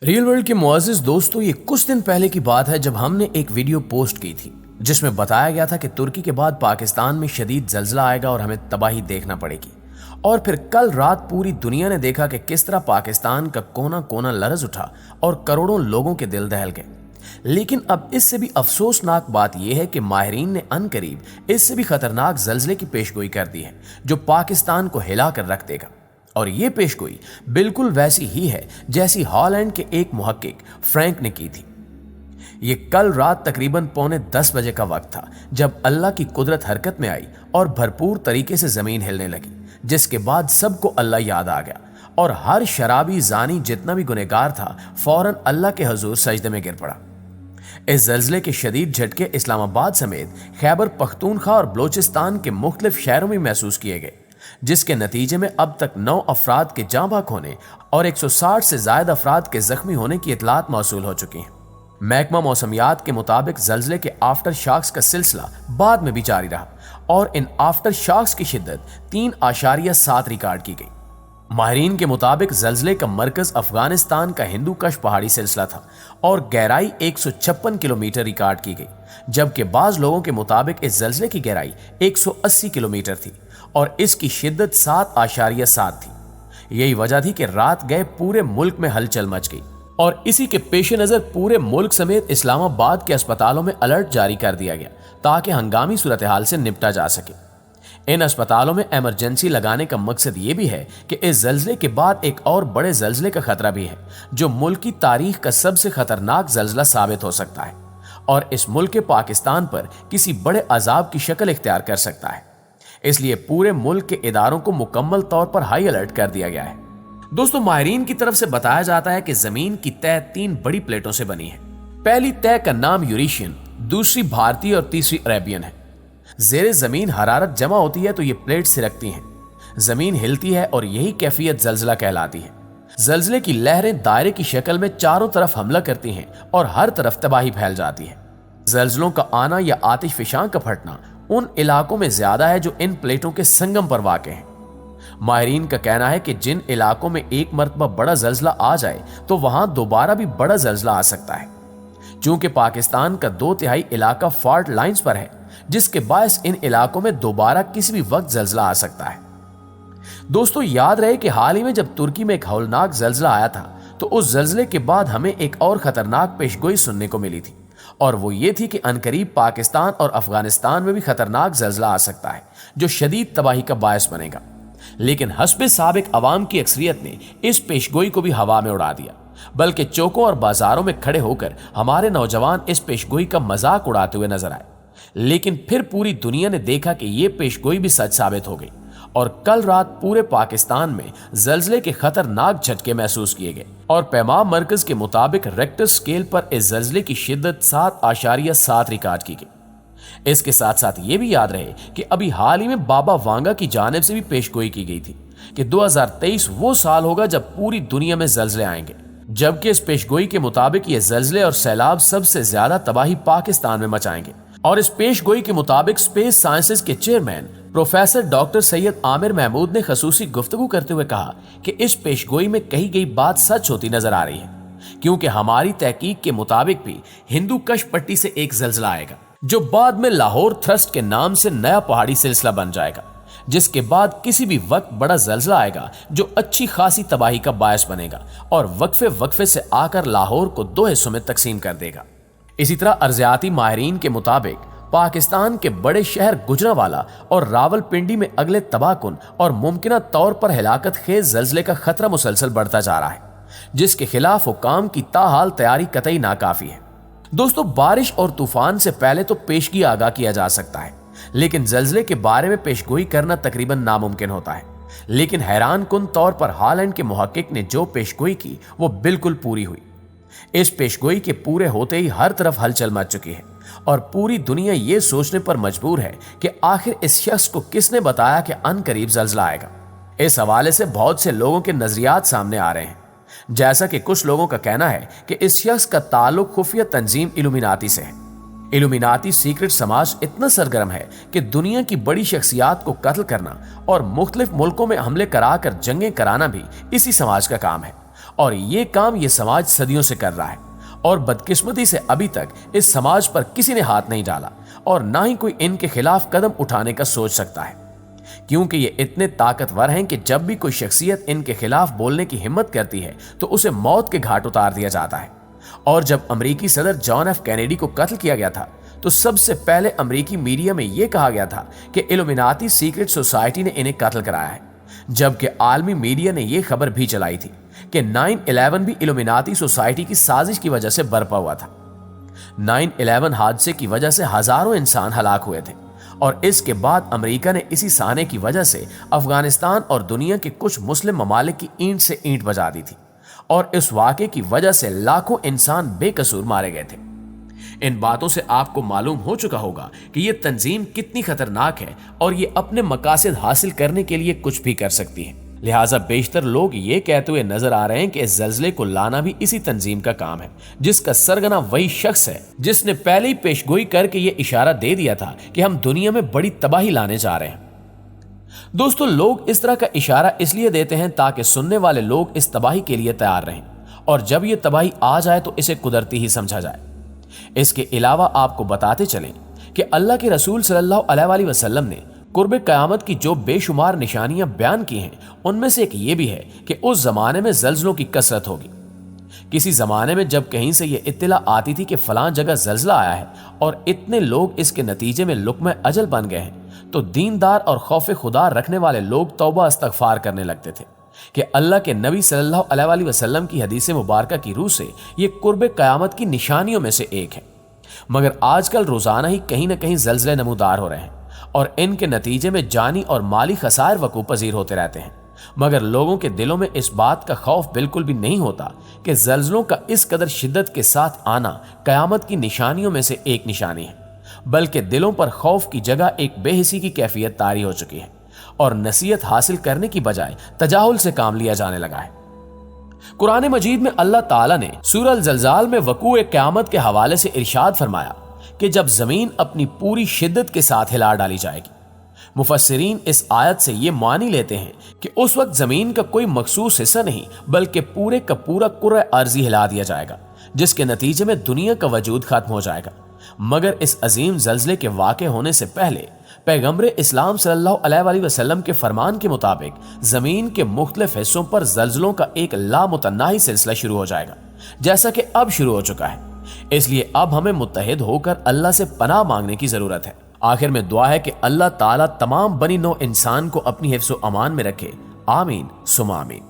Real world के मुअज़्ज़िज़ दोस्तों, ये कुछ दिन पहले की बात है जब हमने एक वीडियो पोस्ट की थी जिसमें बताया गया था कि तुर्की के बाद पाकिस्तान में शदीद जल्जला आएगा और हमें तबाही देखना पड़ेगी। और फिर कल रात पूरी दुनिया ने देखा कि किस तरह पाकिस्तान का कोना कोना लरज उठा और करोड़ों लोगों के दिल दहल गए। लेकिन अब इससे भी अफसोसनाक बात यह है कि माहिरीन ने अनकरीब इससे भी खतरनाक जल्जले की पेशगोई कर दी है जो पाकिस्तान को हिला कर रख देगा। और ये पेशगोई बिल्कुल वैसी ही है जैसी हॉलैंड के एक मुहक्किक फ्रैंक ने की थी। ये कल रात तकरीबन 9:45 बजे का वक्त था जब अल्लाह की कुदरत हरकत में आई और भरपूर तरीके से जमीन हिलने लगी, जिसके बाद सबको अल्लाह याद आ गया और हर शराबी जानी जितना भी गुनहगार था फौरन अल्लाह के हुजूर सजदे में गिर पड़ा। इस जल्जले के शदीद झटके इस्लामाबाद समेत खैबर पख्तूनख्वा और बलोचिस्तान के मुख्तलिफ शहरों में महसूस किए गए, जिसके नतीजे में अब तक 9 अफराद के जाँ बहक होने और 160 से ज्यादा अफराद के जख्मी होने की इतलात मौसूल हो चुकी हैं। महकमा मौसमियात के मुताबिक जल्जले के आफ्टर शॉक्स का सिलसिला बाद में भी जारी रहा और इन आफ्टर शॉक्स की शिद्दत 3.7 रिकॉर्ड की गई। माहिरीन के मुताबिक जल्जले का मरकज अफगानिस्तान का हिंदू कश पहाड़ी सिलसिला था और गहराई 156 किलोमीटर रिकॉर्ड की गई, जबकि बाज लोगों के मुताबिक इस जल्जले की गहराई 180 किलोमीटर थी और इसकी शिद्दत 7.7 थी। यही वजह थी कि रात गए पूरे मुल्क में हलचल मच गई और इसी के पेश नजर पूरे मुल्क समेत इस्लामाबाद के अस्पतालों में अलर्ट जारी कर दिया गया ताकि हंगामी सूरत हाल से निपटा जा सके। इन अस्पतालों में इमरजेंसी लगाने का मकसद ये भी है कि इस जल्जले के बाद एक और बड़े जल्जले का खतरा भी है जो मुल्क की तारीख का सबसे खतरनाक जल्जला साबित हो सकता है और इस मुल्क के पाकिस्तान पर किसी बड़े अजाब की शक्ल इख्तियार कर सकता है। इसलिए पूरे मुल्क के इदारों को मुकम्मल तौर पर हाई अलर्ट कर दिया गया है। दोस्तों, माहिरीन की तरफ से बताया जाता है कि जमीन की तह 3 बड़ी प्लेटों से बनी है। पहली तह का नाम यूरेशियन, दूसरी भारतीय और तीसरी अरेबियन है। जेरे जमीन हरारत जमा होती है तो ये प्लेट सिरकती हैं, जमीन हिलती है और यही कैफियत जल्जला कहलाती है। जल्जले की लहरें दायरे की शक्ल में चारों तरफ हमला करती हैं और हर तरफ तबाही फैल जाती है। जल्जलों का आना या आतिशफशां का फटना उन इलाकों में ज्यादा है जो इन प्लेटों के संगम पर वाक़े हैं। माहिरीन का कहना है कि जिन इलाकों में एक मरतबा बड़ा जल्जला आ जाए तो वहां दोबारा भी बड़ा जल्जला आ सकता है। चूंकि पाकिस्तान का 2/3 इलाका फॉल्ट लाइंस पर है, जिसके बायस इन इलाकों में दोबारा किसी भी वक्त जल्जला आ सकता है। दोस्तों, याद रहे कि हाल ही में जब तुर्की में एक हौलनाक जल्जला आया था तो उस जल्जले के बाद हमें एक और खतरनाक पेशगोई सुनने को मिली थी और वो ये थी कि अनकरीब पाकिस्तान और अफगानिस्तान में भी खतरनाक जल्जला आ सकता है जो शदीद तबाही का बायस बनेगा। लेकिन हस्बे साबिक अवाम की अक्सरियत ने इस पेशगोई को भी हवा में उड़ा दिया, बल्कि चौकों और बाजारों में खड़े होकर हमारे नौजवान इस पेशगोई का मजाक उड़ाते हुए नजर आए। लेकिन फिर पूरी दुनिया ने देखा कि यह पेशगोई भी सच साबित हो गई और कल रात पूरे पाकिस्तान में जल्जले के खतरनाक झटके महसूस किए गए और पैमा मरकज के मुताबिक रेक्टर स्केल पर इस जल्जले की शिद्दत 7.7 रिकॉर्ड की गई। इसके साथ साथ ये भी याद रहे कि अभी हाल ही में बाबा वांगा की जानिब से भी पेशगोई की गई थी कि 2023 वो साल होगा जब पूरी दुनिया में जल्जले आएंगे, जबकि इस पेशगोई के मुताबिक ये जल्जले और सैलाब सबसे ज्यादा तबाही पाकिस्तान में मचाएंगे। और इस पेशगोई के मुताबिक स्पेस साइंसेज के chairman professor doctor Syed Aamir Mahmood ने खसूसी गुफ्तगू करते हुए कहा कि इस पेशगोई में कही गई बात सच होती नजर आ रही है, क्योंकि हमारी तहकीक के मुताबिक भी हिंदू कश पट्टी से एक जल्जला आएगा जो बाद में लाहौर थ्रस्ट के नाम से नया पहाड़ी सिलसिला बन जाएगा, जिसके बाद किसी भी वक्त बड़ा जल्जला आएगा जो अच्छी खासी तबाही का बायस बनेगा और वक्फे से आकर लाहौर को 2 हिस्सों में तकसीम कर देगा। इसी तरह अर्जियाती माहिरीन के मुताबिक पाकिस्तान के बड़े शहर गुजरांवाला और रावलपिंडी में अगले तबाहकुन और मुमकिना तौर पर हिलाकत खेज जल्जले का खतरा मुसलसल बढ़ता जा रहा है, जिसके खिलाफ हुकाम की ताहाल तैयारी कतई नाकाफी है। दोस्तों, बारिश और तूफान से पहले तो पेशगी आगाह किया जा सकता है, लेकिन जल्जले के बारे में पेशगोई करना तकरीबन नामुमकिन होता है। लेकिन हैरान कुन तौर पर हॉलैंड के मुहक्किक ने जो पेशगोई की वो बिल्कुल पूरी हुई। इस पेशगोई के पूरे होते ही हर तरफ हलचल मच चुकी है और पूरी दुनिया ये सोचने पर मजबूर है कि आखिर इस शख्स को किसने बताया कि अनकरीब जल्जला आएगा। इस हवाले से बहुत से लोगों के नजरियात सामने आ रहे हैं, जैसा कि कुछ लोगों का कहना है कि इस शख्स का ताल्लुक खुफिया तंजीम इल्यूमिनाती से है। इल्यूमिनाती सीक्रेट समाज इतना सरगर्म है कि दुनिया की बड़ी शख्सियात को कत्ल करना और मुख्तलिफ मुल्कों में हमले कराकर जंगें कराना भी इसी समाज का काम है और ये काम ये समाज सदियों से कर रहा है और बदकिस्मती से अभी तक इस समाज पर किसी ने हाथ नहीं डाला और ना ही कोई इनके खिलाफ कदम उठाने का सोच सकता है, क्योंकि ये इतने ताकतवर हैं कि जब भी कोई शख्सियत इनके खिलाफ बोलने की हिम्मत करती है तो उसे मौत के घाट उतार दिया जाता है। और जब अमेरिकी सदर जॉन एफ कैनेडी को कत्ल किया गया था तो सबसे पहले अमेरिकी मीडिया में यह कहा गया था कि इल्यूमिनाती सीक्रेट सोसाइटी ने इन्हें कत्ल कराया है, जबकि आलमी मीडिया ने यह खबर भी चलाई थी कि 9/11 भी इल्यूमिनाती सोसाइटी की साजिश की वजह से बरपा हुआ था। 9/11 हादसे की वजह से हजारों इंसान हलाक हुए थे और इसके बाद अमेरिका ने इसी साने की वजह से अफगानिस्तान और दुनिया के कुछ मुस्लिम ममालिक की ईंट से ईंट बजा दी थी और इस वाक़े की वजह से लाखों इंसान बेकसूर मारे गए थे। इन बातों से आपको मालूम हो चुका होगा कि यह तंजीम कितनी खतरनाक है और ये अपने मकासद हासिल करने के लिए कुछ भी कर सकती है। लिहाजा बेशतर लोग ये कहते हुए नजर आ रहे हैं कि इस ज़ल्ज़ले को लाना भी इसी तंजीम का काम है, जिसका सरगना वही शख्स है जिसने पहले ही पेशगोई करके ये इशारा दे दिया था कि हम दुनिया में बड़ी तबाही लाने जा रहे हैं। दोस्तों, लोग इस तरह का इशारा इसलिए देते हैं ताकि सुनने वाले लोग इस तबाही के लिए तैयार रहें और जब ये तबाही आ जाए तो इसे कुदरती ही समझा जाए। इसके अलावा आपको बताते चलें कि अल्लाह के रसूल सल्लल्लाहु अलैहि वसल्लम ने कुर्ब क़यामत की जो बेशुमार निशानियां बयान की हैं, उनमें से एक ये भी है कि उस जमाने में ज़ल्ज़लों की कसरत होगी। किसी जमाने में जब कहीं से ये इत्तला आती थी कि फलां जगह ज़ल्ज़ला आया है और इतने लोग इसके नतीजे में लुक़्मे अजल बन गए हैं, तो दीनदार और खौफ खुदा रखने वाले लोग तौबा इस्तग़फ़ार करने लगते थे कि अल्लाह के नबी सल्लल्लाहु अलैहि वसल्लम की हदीस मुबारका की रूह से ये कुर्ब क़यामत की निशानियों में से एक है। मगर आजकल रोज़ाना ही कहीं ना कहीं ज़ल्ज़ले नमूदार हो रहे हैं और इनके नतीजे में जानी और माली खसायर वकूअ पजीर होते रहते हैं, मगर लोगों के दिलों में इस बात का खौफ बिल्कुल भी नहीं होता कि ज़ल्ज़लों का इस कदर शिद्दत के साथ आना क़यामत की निशानियों में से एक निशानी है, बल्कि दिलों पर खौफ की जगह एक बेहिसी की कैफियत तारी हो चुकी है और नसीहत हासिल करने की बजाय तजाहुल से काम लिया जाने लगा है। कुरान मजीद में अल्लाह ताला ने सूरह अल-ज़लज़ाल में वक़ूअ क़यामत के हवाले से इरशाद फरमाया कि जब जमीन अपनी पूरी शिद्दत के साथ हिला डाली जाएगी। मुफस्सिरीन इस आयत से ये मानी लेते हैं कि उस वक्त जमीन का कोई मखसूस हिस्सा नहीं बल्कि पूरे का पूरा कुर्रा अर्ज़ी हिला दिया जाएगा, जिसके नतीजे में दुनिया का वजूद खत्म हो जाएगा। मगर इस अजीम ज़ल्ज़ले के वाक़े होने से पहले पैगम्बर इस्लाम सल्लल्लाहु अलैहि वसल्लम के फरमान के मुताबिक जमीन के मुख्तलिफ हिस्सों पर ज़ल्ज़लों का एक लामुतनाही सिलसिला शुरू हो जाएगा, जैसा कि अब शुरू हो चुका है। इसलिए अब हमें मुत्तहिद होकर अल्लाह से पनाह मांगने की जरूरत है। आखिर में दुआ है कि अल्लाह ताला तमाम बनी नौ इंसान को अपनी हिफ्ज़ व अमान में रखे। आमीन सुमा आमीन।